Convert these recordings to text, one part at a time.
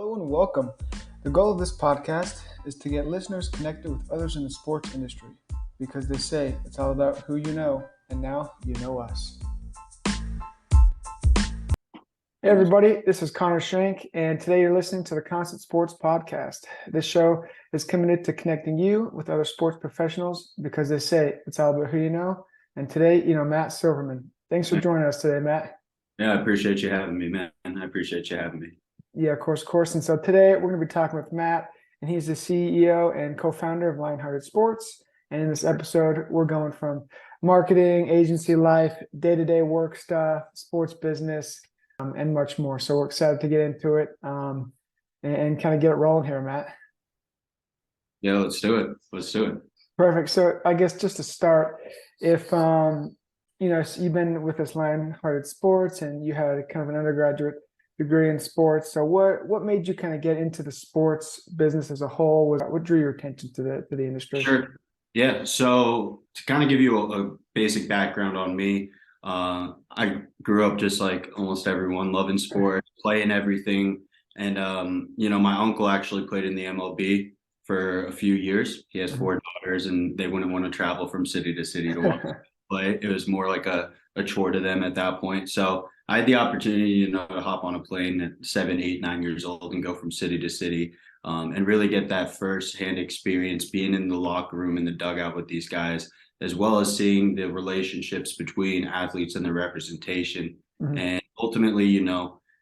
Hello and welcome. The goal of this podcast is to get listeners connected with others in the sports industry because they say it's all about who you know, and now you know us. Hey everybody, this is Connor Shank, and today you're listening to the Constant Sports Podcast. This show is committed to connecting you with other sports professionals because they say it's all about who you know. And today, Matt Silverman. Thanks for joining us today, Matt. Yeah, I appreciate you having me, man. I appreciate you having me. Yeah, of course. And so today we're going to be talking with Matt, and he's the CEO and co-founder of Lionhearted Sports. And in this episode, we're going from marketing, agency life, day-to-day work stuff, sports business, and much more. So we're excited to get into it and kind of get it rolling here, Matt. Yeah, let's do it. Perfect. So I guess just to start, if so you've been with this Lionhearted Sports, and you had kind of an undergraduate degree in sports. So what made you kind of get into the sports business as a whole? What drew your attention to the industry? Sure. Yeah. So to kind of give you a basic background on me, I grew up just like almost everyone, loving sports, playing everything. And my uncle actually played in the MLB for a few years. He has four daughters, and they wouldn't want to travel from city to city to watch play. It was more like a chore to them at that point. So I had the opportunity, to hop on a plane at 7, 8, 9 years old and go from city to city, and really get that firsthand experience being in the locker room in the dugout with these guys, as well as seeing the relationships between athletes and their representation. And ultimately,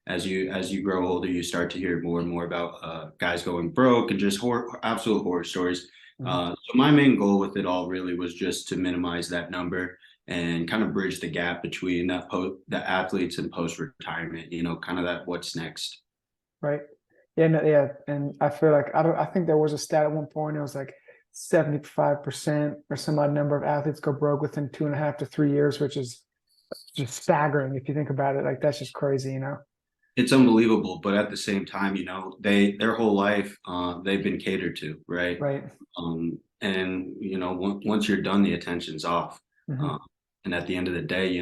as you grow older, you start to hear more and more about guys going broke and just absolute horror stories. So my main goal with it all really was just to minimize that number and kind of bridge the gap between the athletes and post-retirement, kind of that what's next. Right. Yeah. And I feel like, I think there was a stat at one point, it was like 75% or some odd number of athletes go broke within 2.5 to 3 years, which is just staggering if you think about it. Like, that's just crazy, It's unbelievable, but at the same time, their whole life, they've been catered to, right? Right. And once you're done, the attention's off. And at the end of the day,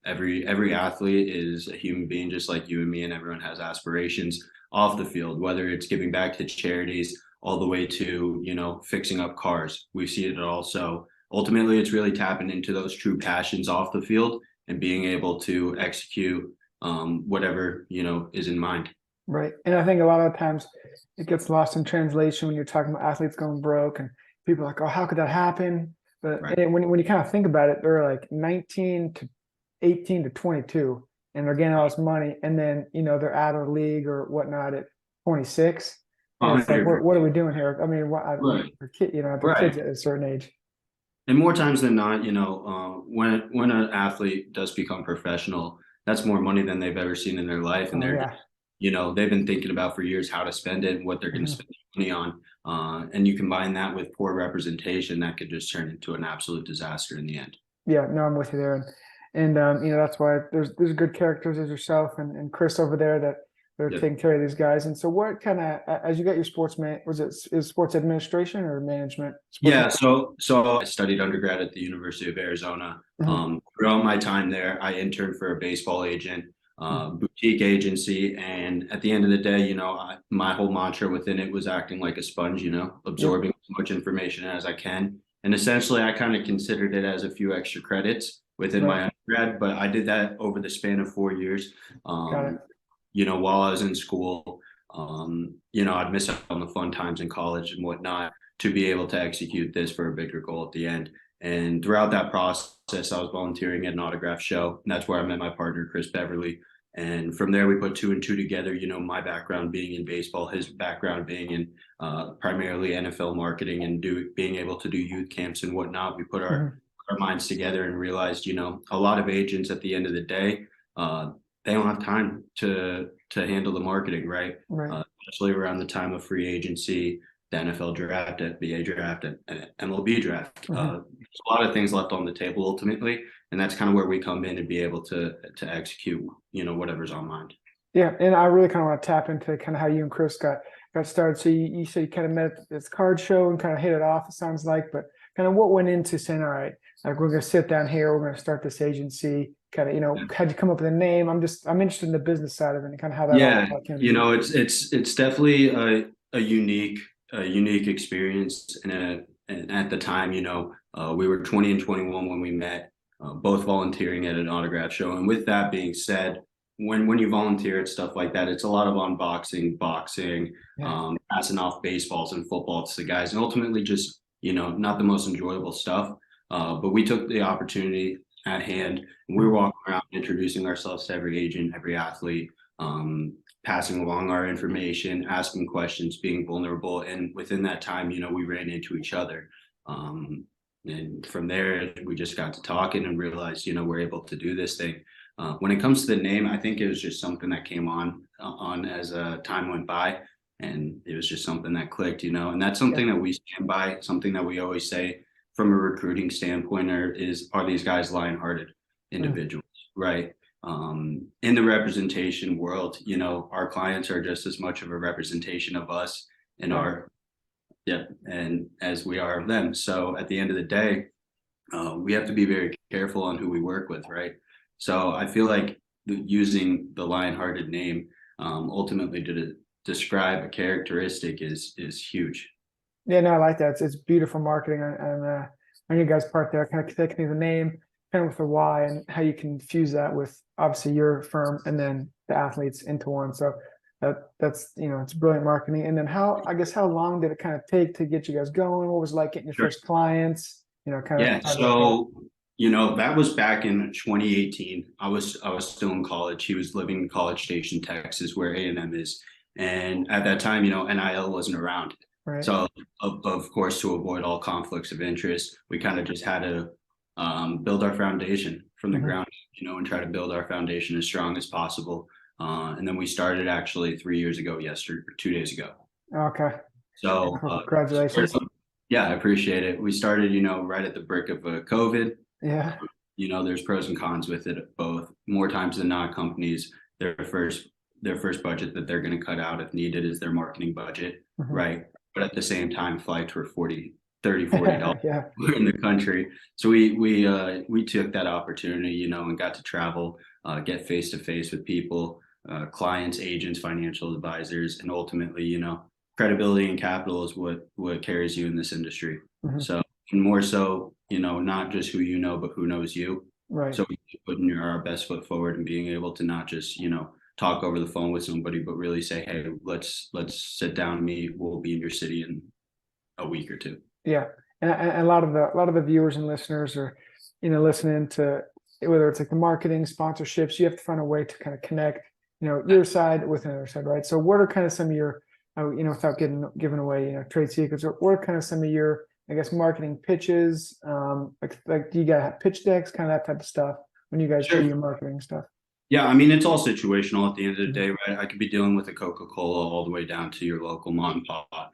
every athlete is a human being just like you and me, and everyone has aspirations off the field, whether it's giving back to charities all the way to, fixing up cars. We see it all. So ultimately, it's really tapping into those true passions off the field and being able to execute whatever, is in mind. Right. And I think a lot of times it gets lost in translation when you're talking about athletes going broke, and people are like, oh, how could that happen? But right. when you kind of think about it, they're like 19 to 18 to 22, and they're getting all this money, and then they're out of the league or whatnot at 26. And it's like, what are we doing here? I mean, they're kids at a certain age. And more times than not, when an athlete does become professional, that's more money than they've ever seen in their life, and they've been thinking about for years how to spend it and what they're going to spend money on. And you combine that with poor representation, that could just turn into an absolute disaster in the end. Yeah, no, I'm with you there. And that's why there's good characters as yourself and Chris over there that are taking care of these guys. And so what kind of, as you got your is sports administration or management? So I studied undergrad at the University of Arizona. Throughout my time there, I interned for a baseball agent, boutique agency. And at the end of the day, my whole mantra within it was acting like a sponge, absorbing as much information as I can. And essentially, I kind of considered it as a few extra credits within my undergrad, but I did that over the span of 4 years. While I was in school, I'd miss out on the fun times in college and whatnot to be able to execute this for a bigger goal at the end. And throughout that process, I was volunteering at an autograph show. And that's where I met my partner, Chris Beverly. And from there, we put 2 and 2 together, my background being in baseball, his background being in primarily NFL marketing and being able to do youth camps and whatnot. We put our minds together and realized, a lot of agents at the end of the day, they don't have time to handle the marketing, right? Especially around the time of free agency, the NFL draft, NBA draft, and MLB draft. There's a lot of things left on the table ultimately, and that's kind of where we come in and be able to execute, whatever's on mind. Yeah, and I really kind of want to tap into kind of how you and Chris got started. So you said you kind of met at this card show and kind of hit it off, it sounds like, but kind of what went into saying, all right, like we're going to sit down here, we're going to start this agency. kind of, how'd you come up with a name? I'm interested in the business side of it and kind of how that Yeah, all came to you be. know, it's definitely a unique experience, and at the time, we were 20 and 21 when we met, both volunteering at an autograph show. And with that being said, when you volunteer at stuff like that, it's a lot of unboxing, boxing, Yeah. passing off baseballs and footballs to the guys, and ultimately just not the most enjoyable stuff. But we took the opportunity at hand, and we were walking around introducing ourselves to every agent, every athlete, um, passing along our information, asking questions, being vulnerable. And within that time, we ran into each other. And from there, we just got to talking and realized, we're able to do this thing. When it comes to the name, I think it was just something that came on as time went by, and it was just something that clicked, and that's something that we stand by. Something that we always say from a recruiting standpoint are these guys lion-hearted individuals, right? In the representation world, our clients are just as much of a representation of us and and as we are of them. So at the end of the day, we have to be very careful on who we work with, right? So I feel like using the lion-hearted name ultimately to describe a characteristic is huge. Yeah, no, I like that. It's beautiful marketing on your guys' part there, kind of connecting the name, kind of with the why and how you can fuse that with obviously your firm and then the athletes into one. So that's it's brilliant marketing. And then how long did it kind of take to get you guys going? What was it like getting your Sure. first clients? Kind Yeah, of. so that was back in 2018. I was still in college. He was living in College Station, Texas, where A&M is. And at that time, NIL wasn't around. Right. So of course, to avoid all conflicts of interest, we kind of just had to build our foundation from the ground, and try to build our foundation as strong as possible. And then we started actually 3 years ago, 2 days ago. Okay. So Congratulations. yeah, I appreciate it. We started, right at the brick of COVID. Yeah. There's pros and cons with it both. More times than not, companies, their first budget that they're going to cut out if needed is their marketing budget, right? But at the same time, flights were $40 Yeah. in the country. So we took that opportunity, and got to travel, get face to face with people, clients, agents, financial advisors, and ultimately, credibility and capital is what carries you in this industry. So, and more so, not just who but who knows you. Right. So we putting our best foot forward and being able to not just talk over the phone with somebody, but really say, hey, let's sit down and meet. We'll be in your city in a week or two. Yeah, and a lot of the viewers and listeners are, listening to whether it's like the marketing sponsorships. You have to find a way to kind of connect, your side with another side, right? So, what are kind of some of your, without giving away, trade secrets, what are kind of some of your, I guess, marketing pitches? Like, do you guys have pitch decks, kind of that type of stuff when you guys do your marketing stuff? Yeah, I mean, it's all situational at the end of the day, right? I could be dealing with a Coca-Cola all the way down to your local mom and pop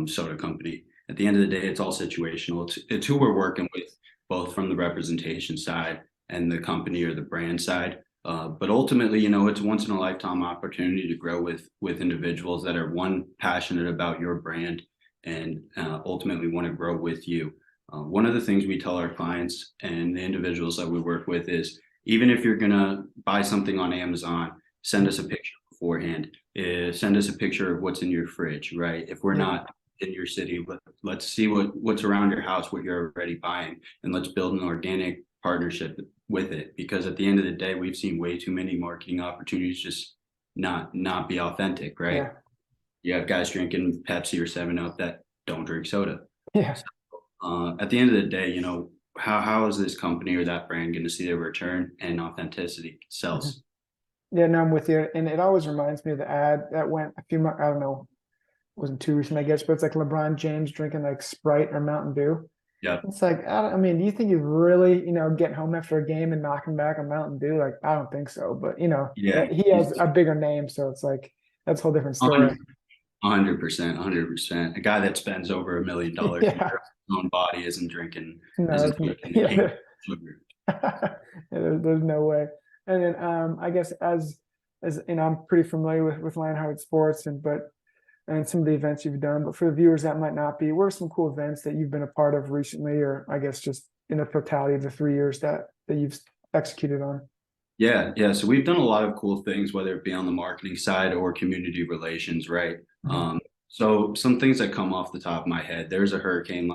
soda company. At the end of the day, it's all situational. It's who we're working with, both from the representation side and the company or the brand side. But ultimately, it's once in a lifetime opportunity to grow with individuals that are passionate about your brand and ultimately want to grow with you. One of the things we tell our clients and the individuals that we work with is, even if you're gonna buy something on Amazon, send us a picture beforehand. Send us a picture of what's in your fridge, right? If we're not in your city, let's see what's around your house, what you're already buying, and let's build an organic partnership with it. Because at the end of the day, we've seen way too many marketing opportunities just not be authentic, right? Yeah. You have guys drinking Pepsi or 7-Up that don't drink soda. Yeah. So, at the end of the day, how is this company or that brand going to see their return, and authenticity sells? Yeah, no, I'm with you. And it always reminds me of the ad that went a few months, I don't know, wasn't too recent, I guess, but it's like LeBron James drinking like Sprite or Mountain Dew. Yeah. It's like, I mean, do you think he's really, getting home after a game and knocking back a Mountain Dew? Like, I don't think so. But, Yeah. he has a bigger name. So it's like, that's a whole different story. 100%. A guy that spends over $1 million Yeah. in his own body isn't drinking Yeah. sugar. Yeah, there's no way. And then I guess as I'm pretty familiar with Lionheart Sports and some of the events you've done, but for the viewers that might not be, what are some cool events that you've been a part of recently, or I guess just in the totality of the 3 years that you've executed on? Yeah. So we've done a lot of cool things, whether it be on the marketing side or community relations, right? Mhm. So some things that come off the top of my head, there's a hurricane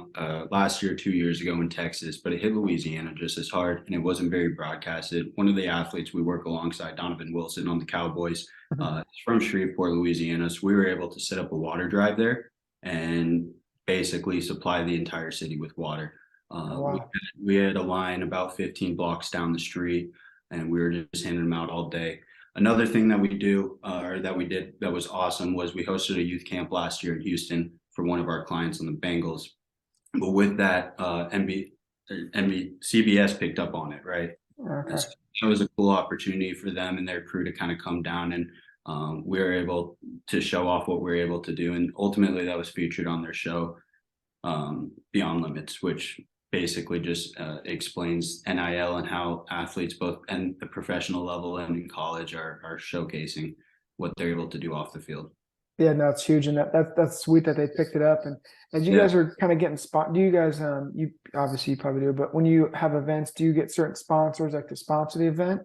last year, 2 years ago in Texas, but it hit Louisiana just as hard and it wasn't very broadcasted. One of the athletes we work alongside, Donovan Wilson on the Cowboys, Mhm. is from Shreveport, Louisiana. So we were able to set up a water drive there and basically supply the entire city with water. Oh, Uh, we, wow. we had a line about 15 blocks down the street and we were just handing them out all day. Another thing that we do, or that we did that was awesome, was we hosted a youth camp last year in Houston for one of our clients on the Bengals. But with that, CBS picked up on it, right? And Okay. so it was a cool opportunity for them and their crew to kind of come down and we were able to show off what we were able to do. And ultimately, that was featured on their show, Beyond Limits, which basically just explains NIL and how athletes both and the professional level and in college are showcasing what they're able to do off the field. Yeah, no, it's huge, and that's sweet that they picked it up. And as you Yeah. guys are kind of getting spot, do you guys you obviously you probably do, but when you have events, do you get certain sponsors like to sponsor the event?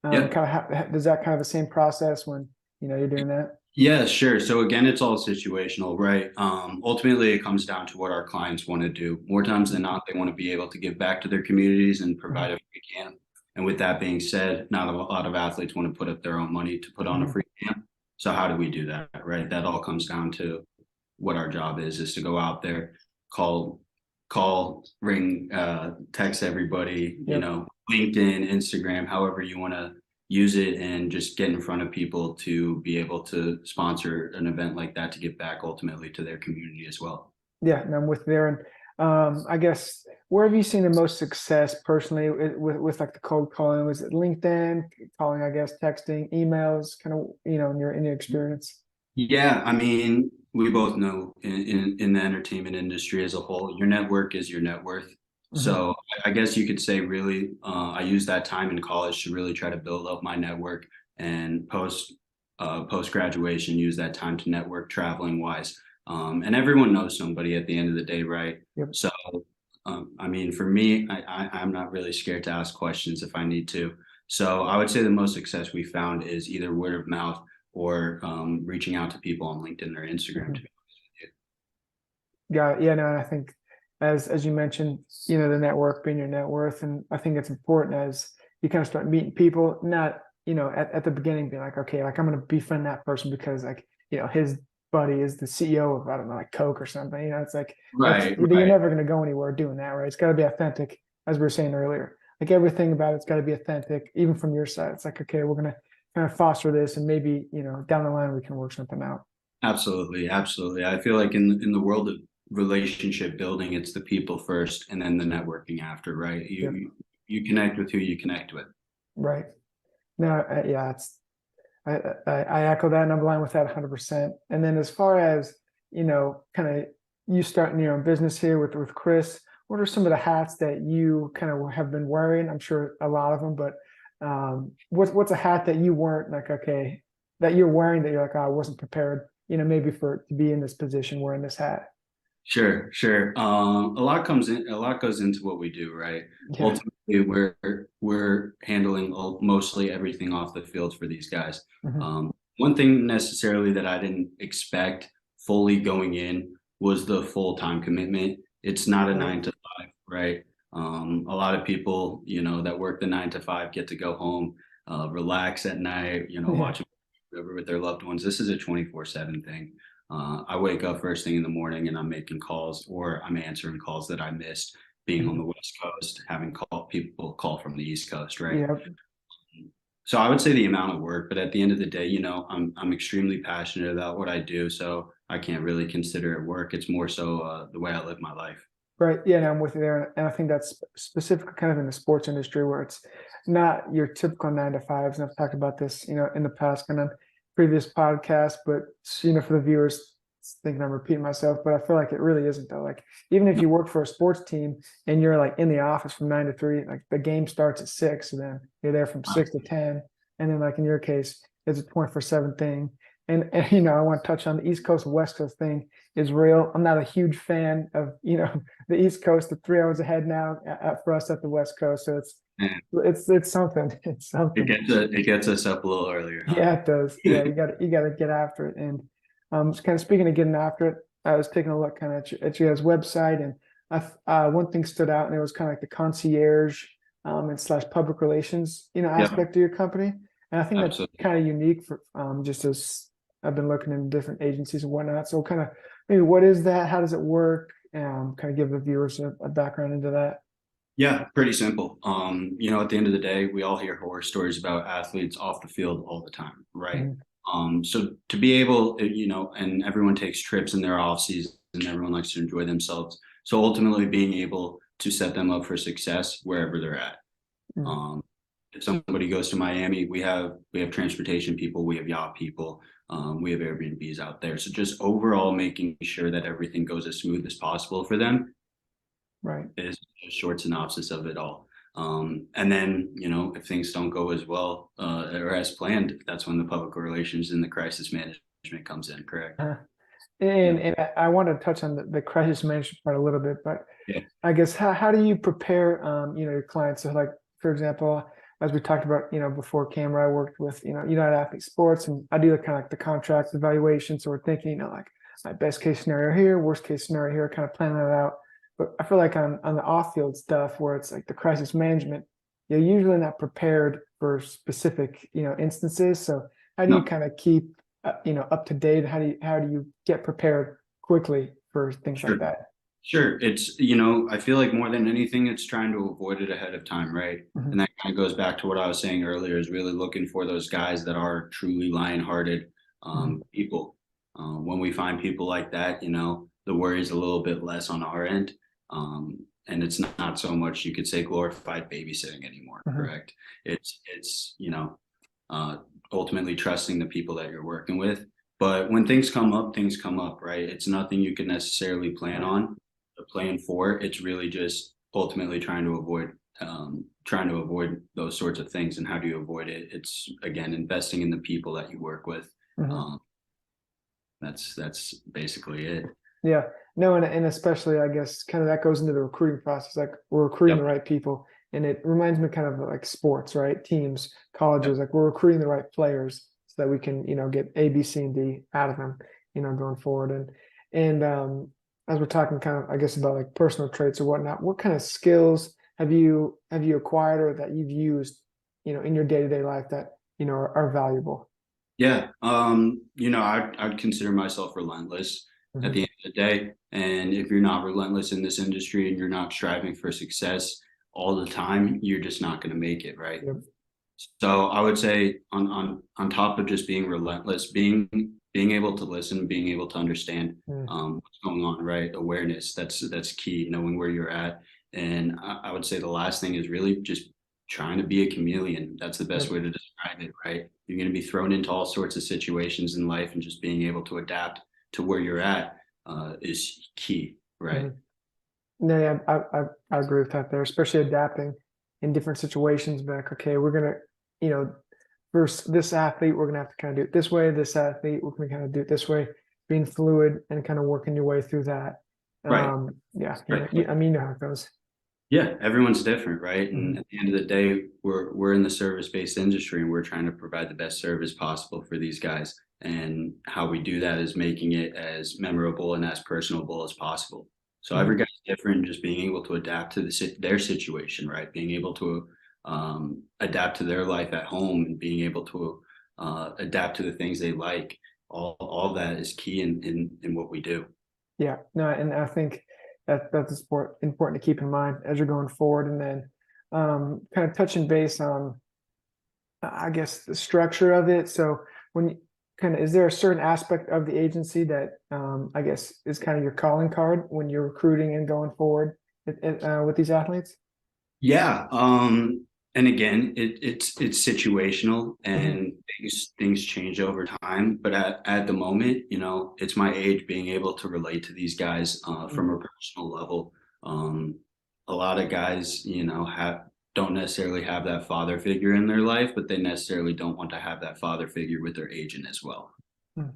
Yeah. Kind of does that kind of the same process when you're doing that? Yeah, sure. So again, it's all situational, right? Ultimately, it comes down to what our clients want to do. More times than not, they want to be able to give back to their communities and provide Mhm. a free camp. And with that being said, not a lot of athletes want to put up their own money to put on a Mhm. free camp. So how do we do that, right? That all comes down to what our job is to go out there, call, ring, text everybody, Yep. LinkedIn, Instagram, however you want to use it and just get in front of people to be able to sponsor an event like that to give back ultimately to their community as well. Yeah, and I'm with there. And I guess where have you seen the most success personally with like the cold calling? Was it LinkedIn calling? I guess texting, emails, kind of in your experience. Yeah, I mean, we both know in the entertainment industry as a whole, your network is your net worth. Mhm. So I guess you could say really, I used that time in college to really try to build up my network and post graduation, use that time to network traveling wise. And everyone knows somebody at the end of the day, right? Yep. So, I mean, for me, I'm not really scared to ask questions if I need to. So I would say the most success we found is either word of mouth or reaching out to people on LinkedIn or Instagram to Mhm. be honest Got it. Yeah, no, and I think as you mentioned, the network being your net worth, and I think it's important as you kind of start meeting people, not at the beginning being like, okay, like I'm gonna befriend that person because like his buddy is the CEO of I don't know like Coke or something. It's like with you. that's Right, you're right. never gonna go anywhere doing that, right? It's got to be authentic, as we were saying earlier. Like everything about it's got to be authentic, even from your side. It's like okay, we're gonna kind of foster this, and maybe down the line we can work something out. Absolutely, absolutely. I feel like in the world of relationship building, it's the people first and then the networking after, right? You Yep. you, you connect with who you connect with. Right. No, yeah, I echo that and I'm aligned with that 100%. And then as far as, kind of you starting your own business here with Chris, what are some of the hats that you kind of have been wearing? I'm sure a lot of them, but what's a hat that you weren't like, okay, that you're wearing that you're like, oh, I wasn't prepared, maybe for to be in this position wearing this hat. Sure, sure. A lot goes into what we do, right? Yeah. Ultimately, we're handling mostly everything off the field for these guys. Hmm. One thing necessarily that I didn't expect fully going in was the full-time commitment. It's not a Right. 9 to 5, right? A lot of people, that work the 9 to 5 get to go home, relax at night, Yeah. watch a movie with their loved ones. This is a 24/7 thing. I wake up first thing in the morning and I'm making calls or I'm answering calls that I missed being on Mhm. the West Coast, having people call from the East Coast, right? Yeah. So I would say the amount of work, but at the end of the day, I'm extremely passionate about what I do, so I can't really consider it work. It's more so the way I live my life. Right. Yeah, and I'm with you there. And I think that's specific kind of in the sports industry where it's not your typical 9 to 5s. And I've talked about this, in the past kind of previous podcasts, but for the viewers, thinking I'm repeating myself, but I feel like it really isn't though. Like even if you work for a sports team and you're like in the office from 9 to 3, like the game starts at 6, so then you're there from 6 to 10. And then like in your case, it's a 24/7 thing. And I want to touch on the East Coast and West Coast thing is real. I'm not a huge fan of, the East Coast, the 3 hours ahead now for us at the West Coast. So And It's something. It's something. it gets us up a little earlier, huh? Yeah, it does. Yeah, you got to get after it. And just kind of speaking of getting after it, I was taking a look kind of at your guys' website, and one thing stood out, and it was kind of like the concierge and slash public relations, Yeah, aspect of your company. And I think that's absolutely. kind of unique for just as I've been looking in different agencies and whatnot. So kind of maybe what is that? How does it work? Kind of give the viewers a background into that. Yeah, pretty simple. At the end of the day, we all hear horror stories about athletes off the field all the time, right? Mhm. So to be able, and everyone takes trips in their off season and everyone likes to enjoy themselves. So ultimately being able to set them up for success wherever they're at. Mhm. Um, if somebody goes to Miami, we have transportation people, we have yacht people, we have Airbnbs out there. So just overall making sure that everything goes as smooth as possible for them Right. is a short synopsis of it all. And then, if things don't go as well or as planned, that's when the public relations and the crisis management comes in, correct? Uh, Yeah. and I want to touch on the crisis management part a little bit, but Yeah. I guess how do you prepare your clients? So like for example, as we talked about, before camera, I worked with, United Athlete Sports, and I do the kind of like the contract evaluation. So we're thinking, like my best case scenario here, worst case scenario here, kind of planning that out. But I feel like on the off field stuff where it's like the crisis management, you're usually not prepared for specific, instances. So how do you No, kind of keep up to date? How do you get prepared quickly for things like sure. that? Sure. It's, I feel like more than anything, it's trying to avoid it ahead of time, right? Mhm. And that kind of goes back to what I was saying earlier, is really looking for those guys that are truly lion-hearted Mhm. people. When we find people like that, the worry is a little bit less on our end. And it's not so much, you could say, glorified babysitting anymore, Mhm. correct? It's uh, ultimately trusting the people that you're working with. But when things come up, right? It's nothing you can necessarily plan Right. on or plan for. It's really just ultimately trying to avoid those sorts of things. And how do you avoid it? It's again investing in the people that you work with. Mhm. Um, that's basically it. Yeah. No, and especially I guess kind of that goes into the recruiting process. Like we're recruiting the Yep. right people. And it reminds me kind of like sports, right? Teams, Yep. colleges, like we're recruiting the right players so that we can, get A, B, C, and D out of them, going forward. And as we're talking kind of, I guess, about like personal traits or whatnot, what kind of skills have you acquired or that you've used, in your day-to-day life that, are valuable? Yeah. I'd consider myself relentless at Mhm. the end of the day. And if you're not relentless in this industry and you're not striving for success all the time, you're just not going to make it, right? Yep. So I would say on top of just being relentless, being able to listen, being able to understand Mm. what's going on, right? Awareness, that's key, knowing where you're at. And I would say the last thing is really just trying to be a chameleon. That's the best Yep. way to describe it, right? You're going to be thrown into all sorts of situations in life, and just being able to adapt to where you're at is key, right? Mhm. No, yeah, I agree with that there, especially adapting in different situations. Be like, okay, we're gonna, you know, versus this athlete, we're gonna have to kind of do it this way. This athlete, we're gonna kind of do it this way. Being fluid and kind of working your way through that. Right. Yeah, Right. I mean, you know how it goes. Yeah, everyone's different, right? Mhm. And at the end of the day, we're in the service-based industry and we're trying to provide the best service possible for these guys. And how we do that is making it as memorable and as personable as possible. So every Mhm. guy's different, just being able to adapt to their situation, right? Being able to adapt to their life at home and being able to adapt to the things they like. All that is key in what we do. Yeah, no, and I think that's important to keep in mind as you're going forward, and then kind of touching base on I guess the structure of it. So when you kind of, is there a certain aspect of the agency that I guess is kind of your calling card when you're recruiting and going forward with these athletes? Yeah. And again, it's situational Mhm. and things change over time. But at the moment, it's my age being able to relate to these guys Mhm. from a personal level. Um, a lot of guys, have don't necessarily have that father figure in their life, but they necessarily don't want to have that father figure with their agent as well. Mhm.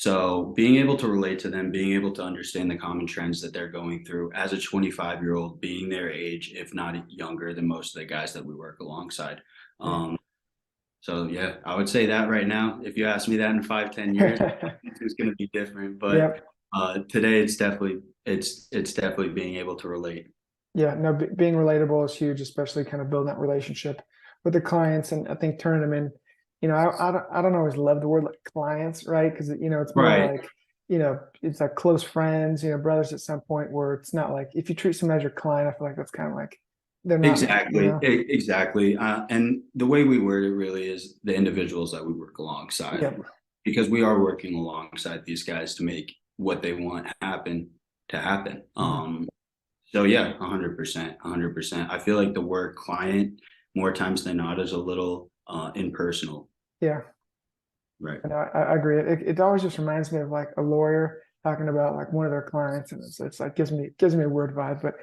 So being able to relate to them, being able to understand the common trends that they're going through as a 25-year-old, being their age, if not younger than most of the guys that we work alongside. Yeah. So yeah, I would say that right now. If you ask me that in 5, 10 years, it's going to be different. But Yep. today it's definitely being able to relate. Yeah, no, being relatable is huge, especially kind of building that relationship with the clients, and I think turning them in. I don't always love the word like clients, right? Because it's more Right. like it's like close friends, brothers at some point. Where it's not like if you treat someone as your client, I feel like that's kind of like they're not like Exactly. Exactly. And the way we word it really is the individuals that we work alongside, yeah, because we are working alongside these guys to make what they want happen to happen. mhm, So yeah, 100%, 100%. I feel like the word client more times than not is a little impersonal, yeah. right? And I agree. It always just reminds me of like a lawyer talking about like one of their clients, and it's like gives me a weird vibe. But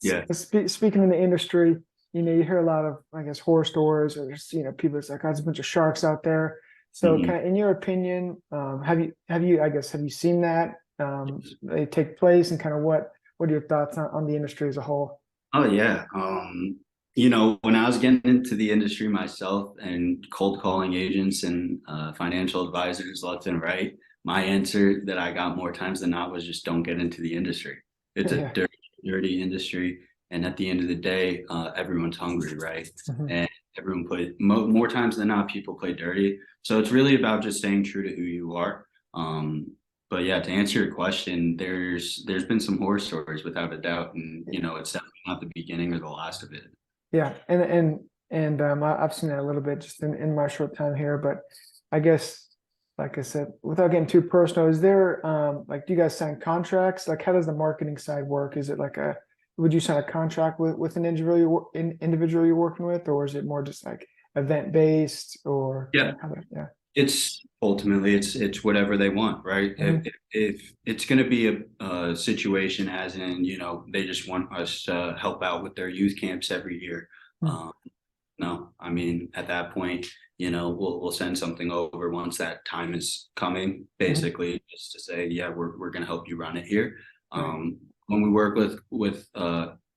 Yeah. speaking in the industry, you hear a lot of I guess horror stories, or just people. It's like, oh, there's a bunch of sharks out there. So, Mhm. kind of in your opinion, have you seen that they take place, and kind of what are your thoughts on the industry as a whole? Oh yeah. When I was getting into the industry myself and cold calling agents and financial advisors left and right, my answer that I got more times than not was just don't get into the industry. It's a Yeah. dirty, dirty industry, and at the end of the day, everyone's hungry, right? Mhm. And everyone more times than not, people play dirty. So it's really about just staying true to who you are. Um, but yeah, to answer your question, there's been some horror stories without a doubt, and it's definitely not the beginning or the last of it. Yeah, and I've seen that a little bit just in my short time here, but I guess like I said, without getting too personal, is there like do you guys sign contracts? Like how does the marketing side work? Is it like would you sign a contract with an individual you're working with, or is it more just like event based or kind Yeah, of yeah. it's ultimately it's whatever they want, right? Mhm. If it's going to be a situation as in they just want us to help out with their youth camps every year. Mhm. Um, No, I mean, at that point, we'll send something over once that time is coming, Mhm. basically, just to say, yeah, we're gonna help you run it here. Right. When we work with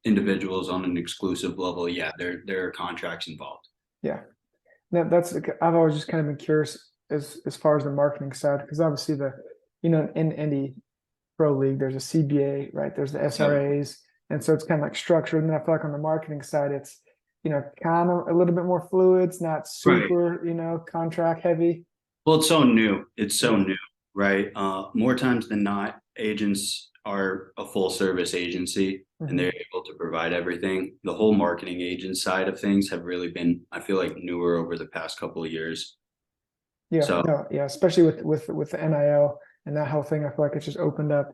individuals on an exclusive level, yeah, there are contracts involved. Yeah. That's I've always just kind of been curious as far as the marketing side, because obviously in any pro league, there's a CBA, right? There's the Yep. SRAs, and so it's kind of like structured. And then I feel like on the marketing side, it's kind of a little bit more fluid. It's not Right. super contract heavy. Well, it's so new. It's so Yeah. new, right? More times than not, agents are a full service agency and Hmm. they're able to provide everything. The whole marketing agent side of things have really been, I feel like, newer over the past couple of years. Yeah, So, no, yeah, especially with the NIL and that whole thing, I feel like it's just opened up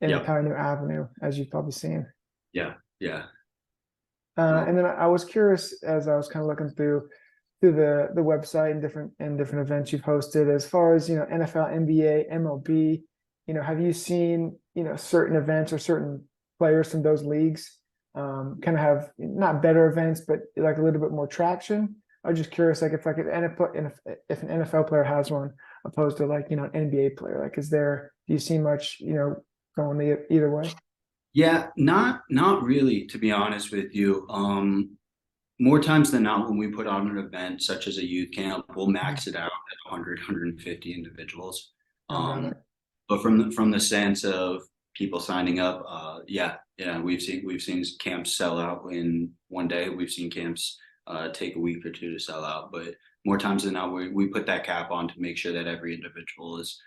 an yep, entire new avenue, as you've probably seen. yeah, yeah. And then I was curious as I was kind of looking through the website and different events you've hosted, as far as NFL, NBA, MLB. Have you seen certain events or certain players from those leagues kind of have not better events, but like a little bit more traction? I was just curious, like if if an NFL player has one opposed to like an NBA player, like do you see much going either way? Yeah, not really, to be honest with you. More times than not, when we put on an event such as a youth camp, we'll Mhm. max it out at 100, individuals. Oh, got Um, it. but from the sense of people signing up, yeah, we've seen camps sell out in one day. We've seen camps take a week or two to sell out. But more times than not, we put that cap on to make sure that every individual is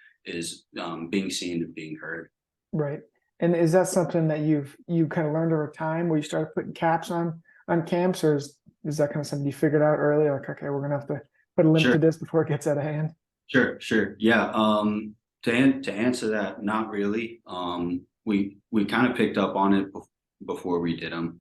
being seen and being heard. Right. And is that something that you kind of learned over time where you started putting caps on camps, or is that kind of something you figured out early? Like, okay, we're gonna have to put a limit Sure. to this before it gets out of hand. Sure. Yeah. To answer that, not really. We kind of picked up on it before we did them.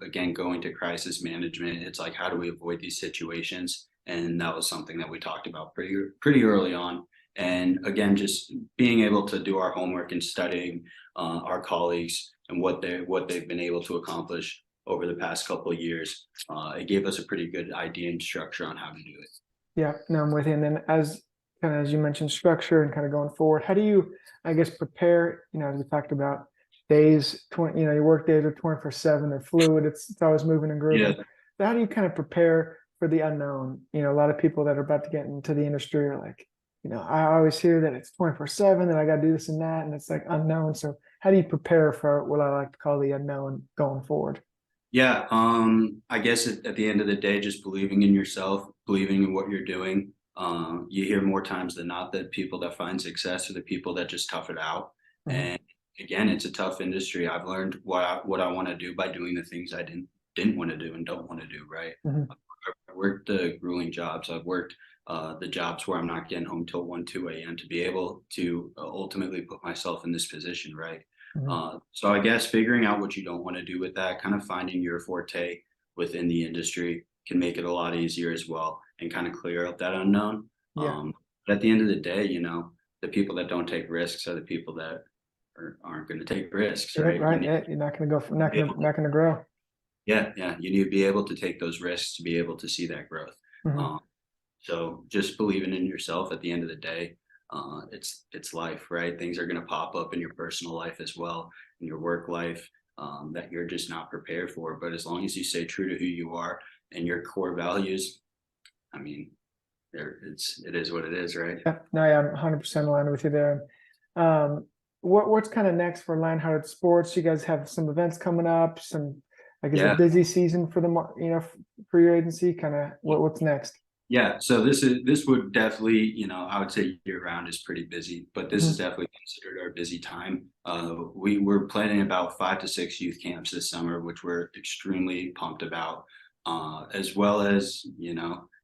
Again, going to crisis management, it's like how do we avoid these situations? And that was something that we talked about pretty early on. And again, just being able to do our homework and studying our colleagues and what they've been able to accomplish over the past couple of years, it gave us a pretty good idea and structure on how to do it. Yeah, no, I'm with you. And then as kind of, as you mentioned, structure and kind of going forward, how do you, I guess, prepare, as we talked about days, 20, your work days are 24/7, they're fluid, it's always moving and Yeah. grooving. So how do you kind of prepare for the unknown? A lot of people that are about to get into the industry are like, I always hear that it's 24/7 and I got to do this and that, and it's like unknown. So how do you prepare for what I like to call the unknown going forward? Yeah, I guess at the end of the day, just believing in yourself, believing in what you're doing. You hear more times than not that people that find success are the people that just tough it out. Mhm. And again, it's a tough industry. I've learned what I want to do by doing the things I didn't want to do and don't want to do, right? Mhm. I worked the grueling jobs. I've worked the jobs where I'm not getting home till 1, 2 a.m. to be able to ultimately put myself in this position, right? Mhm. So I guess figuring out what you don't want to do with that, kind of finding your forte within the industry can make it a lot easier as well and kind of clear up that unknown. Yeah. But at the end of the day, the people that don't take risks are the people that aren't going to take risks, Yeah. right? Right. Yeah. You're not going to go, not going to grow. Yeah, you need to be able to take those risks to be able to see that growth. Mhm. Um, so just believing in yourself at the end of the day, it's life, right? Things are going to pop up in your personal life as well, in your work life, that you're just not prepared for. But as long as you stay true to who you are and your core values, I mean, it is what it is, right? Yeah, no, yeah, I'm 100% aligned with you there. What's kind of next for Lionhearted Sports? You guys have some events coming up, is it Yeah. busy season for for your agency? Kind of what's next? Yeah, so this would definitely, I would say year round is pretty busy, but this is Mhm. definitely considered our busy time. We were planning about 5 to 6 youth camps this summer, which we're extremely pumped about, as well as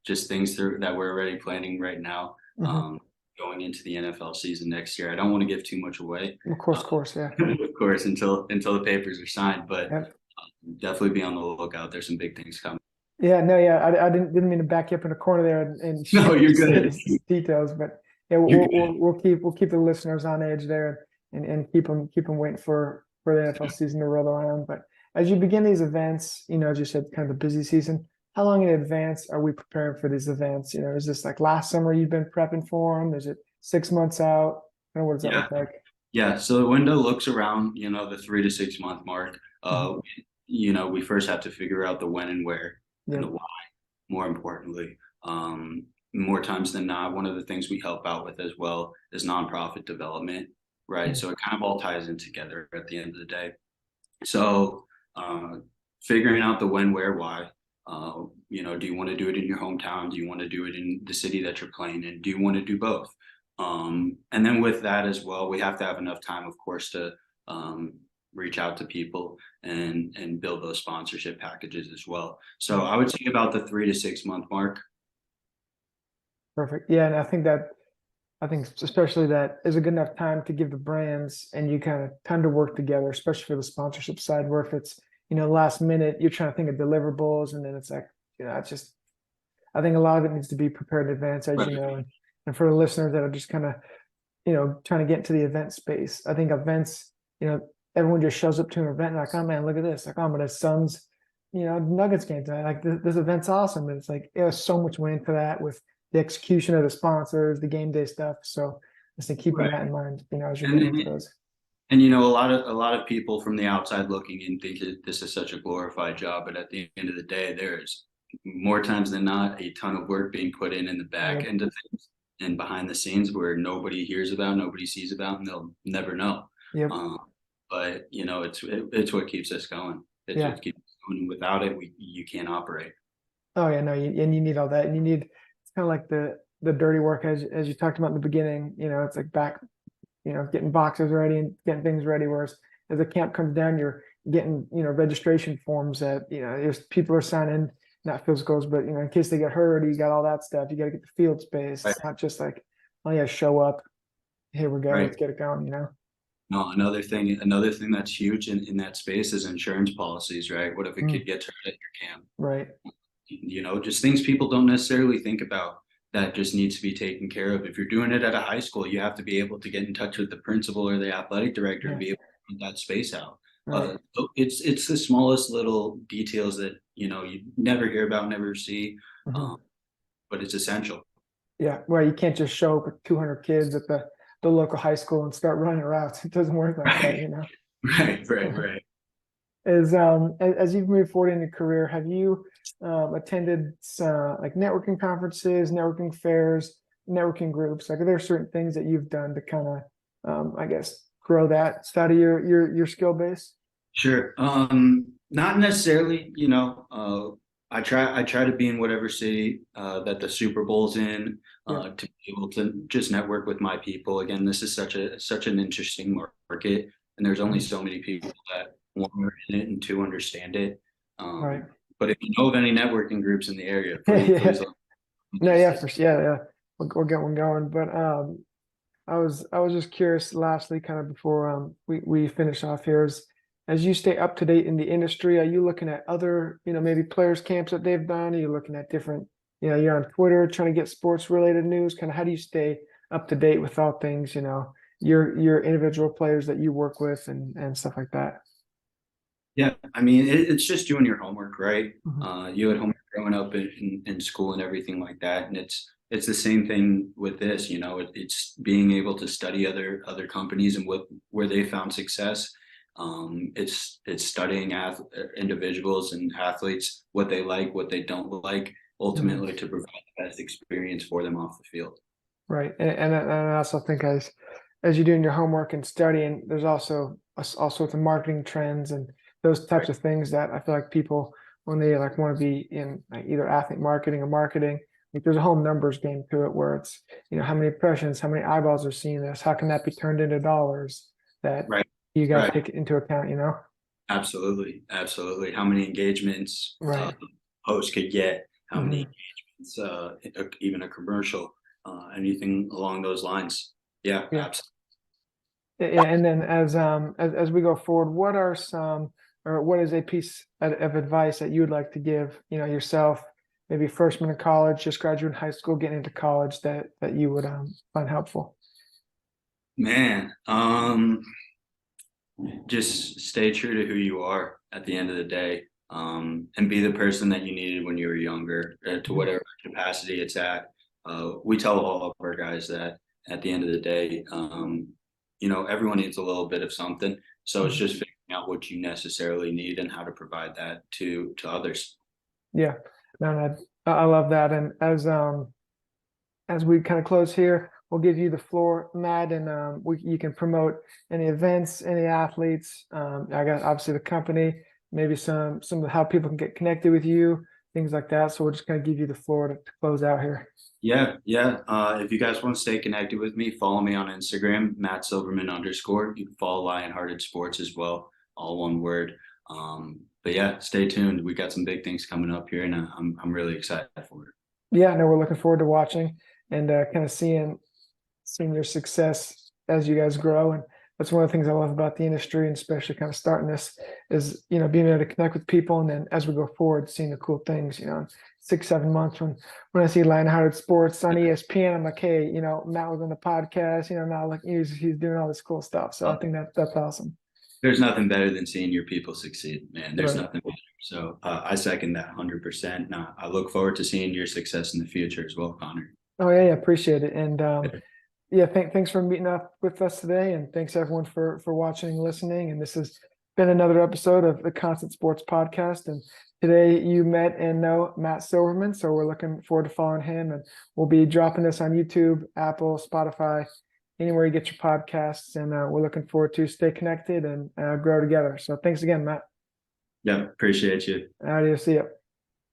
just things that we're already planning right now, Mhm. going into the NFL season next year. I don't want to give too much away, Of course, yeah. of course, until the papers are signed, but Yep. definitely be on the lookout. There's some big things coming. Yeah, no, yeah, I didn't mean to back you up in a corner there and No, share you're good. details, but yeah, You're good. we'll keep the listeners on edge there and keep them waiting for the NFL season to roll around. But as you begin these events, as you said, kind of the busy season. How long in advance are we preparing for these events? Is this like last summer you've been prepping for them? Is it 6 months out? What does that Yeah. look like? Yeah, so the window looks around, the 3 to 6 month mark. Mhm. We first have to figure out the when and where and the Yep. why, more importantly. More times than not, one of the things we help out with as well is nonprofit development, right? Mhm. So it kind of all ties in together at the end of the day. So figuring out the when, where, why. Do you want to do it in your hometown? Do you want to do it in the city that you're playing in? Do you want to do both? And then with that as well, we have to have enough time, of course, to um, reach out to people and build those sponsorship packages as well. So Mhm. I would say about the 3 to 6 month mark. Perfect. Yeah, and I think especially that is a good enough time to give the brands and you kind of time to work together, especially for the sponsorship side, where if it's, last minute, you're trying to think of deliverables and then it's like, it's just, I think a lot of it needs to be prepared in advance, as you Right. know, and for the listeners that are just kind of, trying to get into the event space. I think events, everyone just shows up to an event like, oh man, look at this. Like, oh, my son's, Nuggets game tonight. Like this event's awesome. And it's like, there's so much went into that with the execution of the sponsors, the game day stuff. So just keeping Right. that in mind, as you're And, getting into and those. and a lot of people from the outside looking in think that this is such a glorified job, but at the end of the day, there's more times than not a ton of work being put in the back Yep. end of things and behind the scenes where nobody hears about, nobody sees about, and they'll never know. Yep. Um, but it's what keeps us going. It's Yeah. what keeps us going. And without it, you can't operate. Oh yeah. No, and you need all that, and you need it's kind of like the dirty work as you talked about in the beginning. It's like back, getting boxes ready and getting things ready. Whereas as the camp comes down, you're getting, registration forms that, people are signing, not physicals, but, in case they get hurt, you got all that stuff. You got to get the field space. Right. It's not just like, oh yeah, show up. Here we go. Right. Let's get it going. No, another thing that's huge in that space is insurance policies, right? What if a Mm, kid gets hurt at your camp? right. Just things people don't necessarily think about that just needs to be taken care of. If you're doing it at a high school, you have to be able to get in touch with the principal or the athletic director to Yeah. be able to put that space out. Right. So it's the smallest little details that you never hear about, never see, Mhm. um, but it's essential. Yeah, well, you can't just show up with 200 kids at the local high school and start running routes. It doesn't work like that, Right, you know. right. Is as you've moved forward in your career, have you attended like networking conferences, networking fairs, networking groups? Like, are there certain things that you've done to kind of, I guess, grow that side of your skill base? Sure. Not necessarily, I try to be in whatever city that the Super Bowl's in, Yeah, to be able to just network with my people. Again, this is such an interesting market, and there's only Mhm. so many people that one are in it and two understand it. Right. But if you know of any networking groups in the area, Yeah. please let me No, yeah, interested. for sure. Yeah, yeah. We'll get one going. But I was just curious lastly, kind of before we finish off here, is as you stay up to date in the industry, are you looking at other, maybe players camps that they've done? Are you looking at different, you're on Twitter trying to get sports related news? Kind of how do you stay up to date with all things, your individual players that you work with and stuff like that? Yeah, I mean, it's just doing your homework, right? Mhm. You had homework growing up in school and everything like that, and it's the same thing with this. It's being able to study other companies and what where they found success. It's studying individuals and athletes, what they like, what they don't like, Mhm. ultimately to provide the best experience for them off the field. Right. And I also think as you're doing your homework and studying, there's also all sorts of marketing trends and those types Right, of things that I feel like people, when they like want to be in like either athlete marketing or marketing, like there's a whole numbers game to it where it's, how many impressions, how many eyeballs are seeing this, how can that be turned into dollars that right, you got to right. take into account, Absolutely, absolutely. How many engagements Right. post could get? How many Hmm. engagements, even a commercial, anything along those lines? Yeah, Yeah. absolutely. Yeah, and then as we go forward, what are some or what is a piece of advice that you would like to give, yourself, maybe freshman in college, just graduating high school, getting into college that you would find helpful? Man, just stay true to who you are at the end of the day, and be the person that you needed when you were younger, to Mhm. whatever capacity it's at. We tell all of our guys that at the end of the day, everyone needs a little bit of something. So it's Mhm. just figuring out what you necessarily need and how to provide that to others. Yeah, no, no, I love that. And as we kind of close here, we'll give you the floor, Matt, and you can promote any events, any athletes. I got obviously the company, maybe some of how people can get connected with you, things like that. So we'll just kind of give you the floor to close out here. Yeah, yeah. If you guys want to stay connected with me, follow me on Instagram, Matt Silverman _. You can follow Lionhearted Sports as well, all one word. But yeah, stay tuned. We got some big things coming up here, and I'm really excited for it. Yeah, no, we're looking forward to watching and kind of seeing your success as you guys grow. And that's one of the things I love about the industry, and especially kind of starting this is, being able to connect with people. And then as we go forward, seeing the cool things, in 6, 7 months when I see Lionhearted Sports on ESPN, I'm like, hey, Matt was on the podcast, now like he's doing all this cool stuff. So I think that's awesome. There's nothing better than seeing your people succeed, man. There's Right. nothing better. So I second that 100%. Now I look forward to seeing your success in the future as well, Connor. Oh yeah, appreciate it. And yeah, thanks for meeting up with us today, and thanks everyone for watching and listening. And this has been another episode of the Constant Sports Podcast. And today you met and know Matt Silverman, so we're looking forward to following him. And we'll be dropping this on YouTube, Apple, Spotify, anywhere you get your podcasts. And we're looking forward to stay connected and grow together. So thanks again, Matt. Yeah, appreciate you. Adios. See ya.